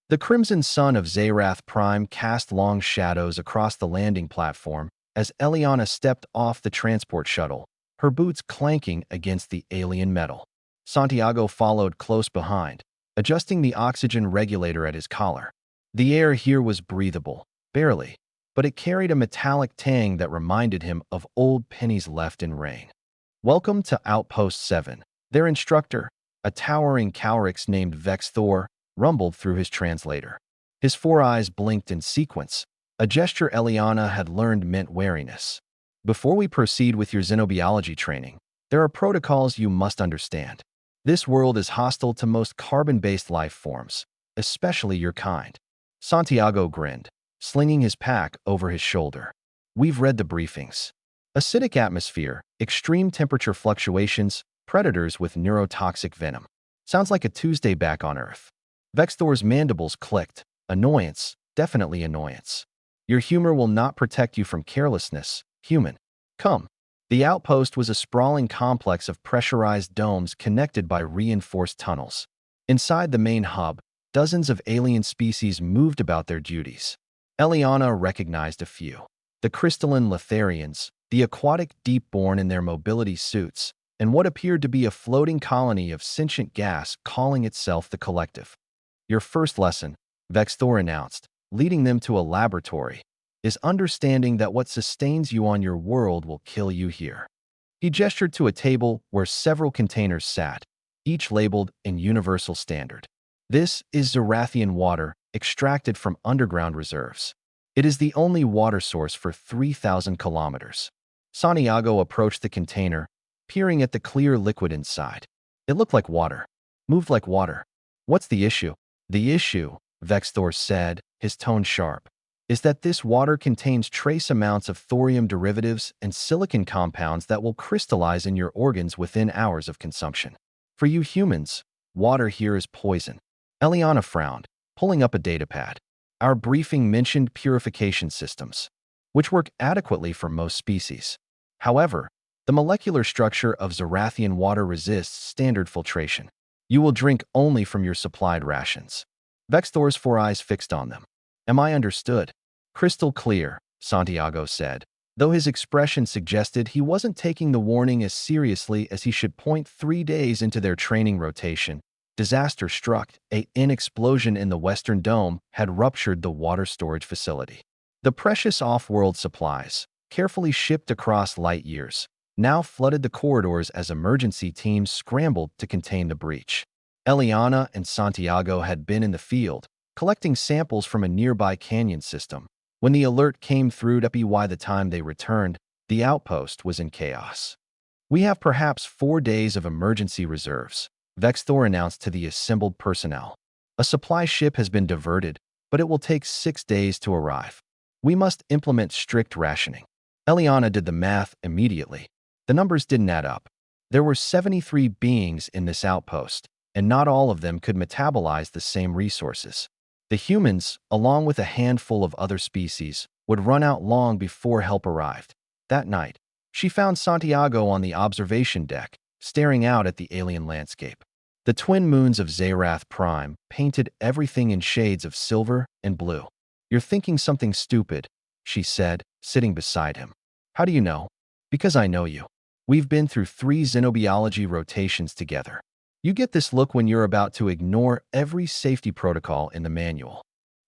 The crimson sun of Zayrath Prime cast long shadows across the landing platform as Eliana stepped off the transport shuttle, her boots clanking against the alien metal. Santiago followed close behind, adjusting the oxygen regulator at his collar. The air here was breathable, barely, but it carried a metallic tang that reminded him of old pennies left in rain. Welcome to Outpost 7. Their instructor, a towering Calrix named Vex Thor, rumbled through his translator. His four eyes blinked in sequence, a gesture Eliana had learned meant wariness. Before we proceed with your xenobiology training, there are protocols you must understand. This world is hostile to most carbon-based life forms, especially your kind. Santiago grinned, slinging his pack over his shoulder. We've read the briefings. Acidic atmosphere, extreme temperature fluctuations, predators with neurotoxic venom. Sounds like a Tuesday back on Earth. Vexthor's mandibles clicked. Annoyance, definitely annoyance. Your humor will not protect you from carelessness, human. Come. The outpost was a sprawling complex of pressurized domes connected by reinforced tunnels. Inside the main hub, dozens of alien species moved about their duties. Eliana recognized a few. The crystalline Letharians, the aquatic deep-born in their mobility suits, and what appeared to be a floating colony of sentient gas calling itself the Collective. Your first lesson, Vexthor announced, leading them to a laboratory, is understanding that what sustains you on your world will kill you here. He gestured to a table where several containers sat, each labeled in Universal Standard. This is Zarathian water extracted from underground reserves. It is the only water source for 3,000 kilometers. Santiago approached the container, peering at the clear liquid inside. It looked like water, moved like water. What's the issue? The issue, Vexthor said, his tone sharp, is that this water contains trace amounts of thorium derivatives and silicon compounds that will crystallize in your organs within hours of consumption. For you humans, water here is poison. Eliana frowned, pulling up a datapad. Our briefing mentioned purification systems, which work adequately for most species. However, the molecular structure of Zarathian water resists standard filtration. You will drink only from your supplied rations. Vexthor's four eyes fixed on them. Am I understood? Crystal clear, Santiago said, though his expression suggested he wasn't taking the warning as seriously as he should. 3 days into their training rotation, disaster struck. An explosion in the Western Dome had ruptured the water storage facility. The precious off-world supplies, carefully shipped across light years, now flooded the corridors as emergency teams scrambled to contain the breach. Eliana and Santiago had been in the field, collecting samples from a nearby canyon system. When the alert came through, by the time they returned, the outpost was in chaos. We have perhaps 4 days of emergency reserves, Vexthor announced to the assembled personnel. A supply ship has been diverted, but it will take 6 days to arrive. We must implement strict rationing. Eliana did the math immediately. The numbers didn't add up. There were 73 beings in this outpost, and not all of them could metabolize the same resources. The humans, along with a handful of other species, would run out long before help arrived. That night, she found Santiago on the observation deck, staring out at the alien landscape. The twin moons of Zayrath Prime painted everything in shades of silver and blue. You're thinking something stupid, she said, sitting beside him. How do you know? Because I know you. We've been through 3 xenobiology rotations together. You get this look when you're about to ignore every safety protocol in the manual.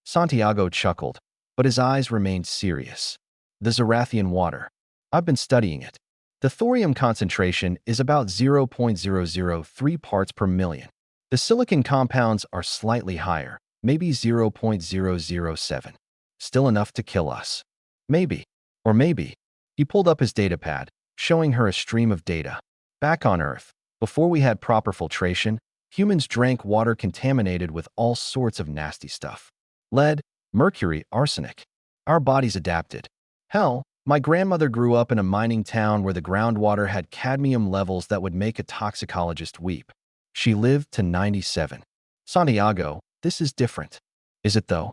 Santiago chuckled, but his eyes remained serious. The Zarathian water. I've been studying it. The thorium concentration is about 0.003 parts per million. The silicon compounds are slightly higher, maybe 0.007. Still enough to kill us. Maybe. Or maybe. He pulled up his datapad, showing her a stream of data. Back on Earth, before we had proper filtration, humans drank water contaminated with all sorts of nasty stuff. Lead, mercury, arsenic. Our bodies adapted. Hell, my grandmother grew up in a mining town where the groundwater had cadmium levels that would make a toxicologist weep. She lived to 97. Santiago, this is different. Is it though?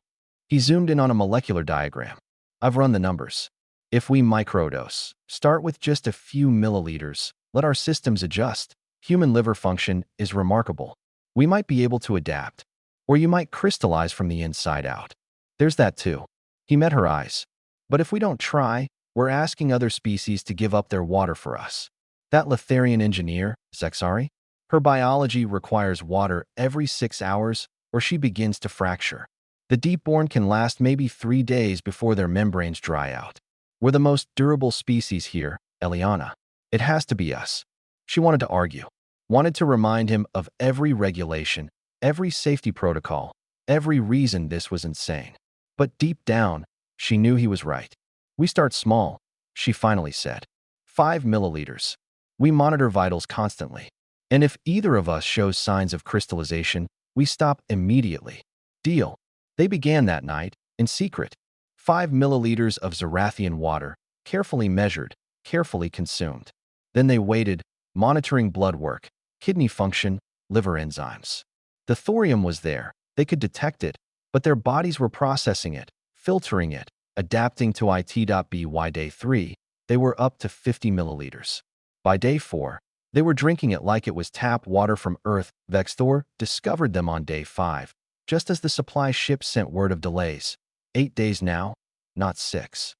He zoomed in on a molecular diagram. I've run the numbers. If we microdose, start with just a few milliliters, let our systems adjust. Human liver function is remarkable. We might be able to adapt. Or you might crystallize from the inside out. There's that too. He met her eyes. But if we don't try, we're asking other species to give up their water for us. That Letharian engineer, Zexari, her biology requires water every 6 hours or she begins to fracture. The deep-born can last maybe 3 days before their membranes dry out. We're the most durable species here, Eliana. It has to be us. She wanted to argue, wanted to remind him of every regulation, every safety protocol, every reason this was insane. But deep down, she knew he was right. We start small, she finally said. 5 milliliters. We monitor vitals constantly. And if either of us shows signs of crystallization, we stop immediately. Deal. They began that night, in secret. 5 milliliters of Zarathian water, carefully measured, carefully consumed. Then they waited, monitoring blood work, kidney function, liver enzymes. The thorium was there, they could detect it, but their bodies were processing it, filtering it, adapting to it.by day 3, they were up to 50 milliliters. By day 4, they were drinking it like it was tap water from Earth. Vextor discovered them on day 5, just as the supply ship sent word of delays. 8 days now, not 6.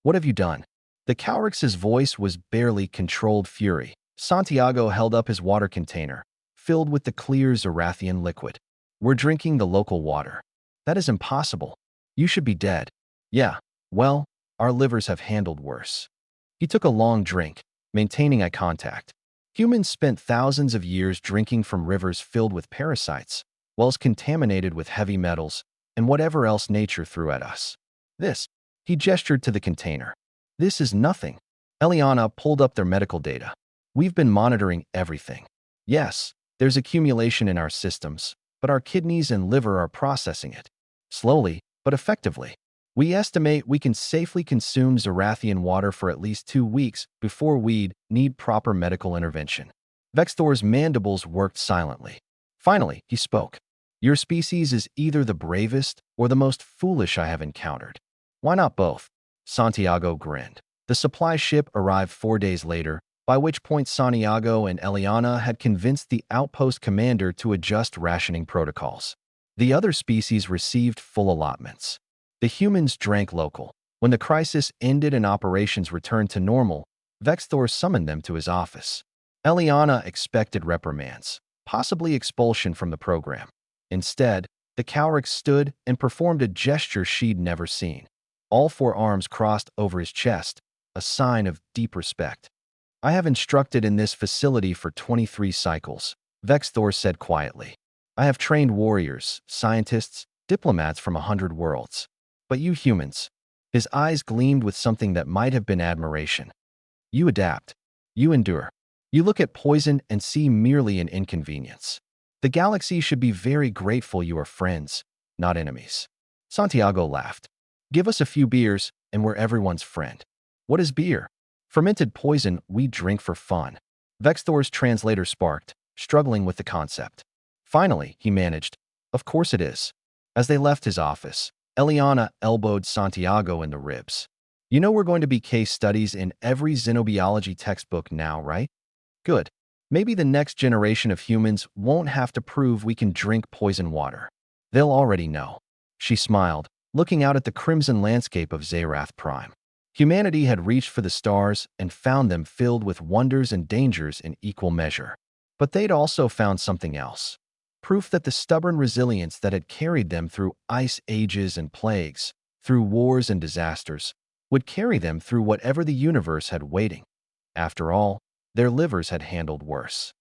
What have you done? The Caurix's voice was barely controlled fury. Santiago held up his water container, filled with the clear Zarathian liquid. We're drinking the local water. That is impossible. You should be dead. Yeah, well, our livers have handled worse. He took a long drink, maintaining eye contact. Humans spent thousands of years drinking from rivers filled with parasites, wells contaminated with heavy metals, and whatever else nature threw at us. This, he gestured to the container. This is nothing. Eliana pulled up their medical data. We've been monitoring everything. Yes, there's accumulation in our systems, but our kidneys and liver are processing it. Slowly, but effectively. We estimate we can safely consume Zarathian water for at least 2 weeks before we'd need proper medical intervention. Vextor's mandibles worked silently. Finally, he spoke. Your species is either the bravest or the most foolish I have encountered. Why not both? Santiago grinned. The supply ship arrived 4 days later, by which point Santiago and Eliana had convinced the outpost commander to adjust rationing protocols. The other species received full allotments. The humans drank local. When the crisis ended and operations returned to normal, Vextor summoned them to his office. Eliana expected reprimands, possibly expulsion from the program. Instead, the Caurix stood and performed a gesture she'd never seen. All 4 arms crossed over his chest, a sign of deep respect. I have instructed in this facility for 23 cycles, Vextor said quietly. I have trained warriors, scientists, diplomats from 100 worlds. But you humans, his eyes gleamed with something that might have been admiration. You adapt. You endure. You look at poison and see merely an inconvenience. The galaxy should be very grateful you are friends, not enemies. Santiago laughed. Give us a few beers and we're everyone's friend. What is beer? Fermented poison we drink for fun. Vextor's translator sparked, struggling with the concept. Finally, he managed. Of course it is. As they left his office, Eliana elbowed Santiago in the ribs. You know we're going to be case studies in every xenobiology textbook now, right? Good. Maybe the next generation of humans won't have to prove we can drink poison water. They'll already know. She smiled, looking out at the crimson landscape of Zarath Prime. Humanity had reached for the stars and found them filled with wonders and dangers in equal measure. But they'd also found something else. Proof that the stubborn resilience that had carried them through ice ages and plagues, through wars and disasters, would carry them through whatever the universe had waiting. After all, their livers had handled worse.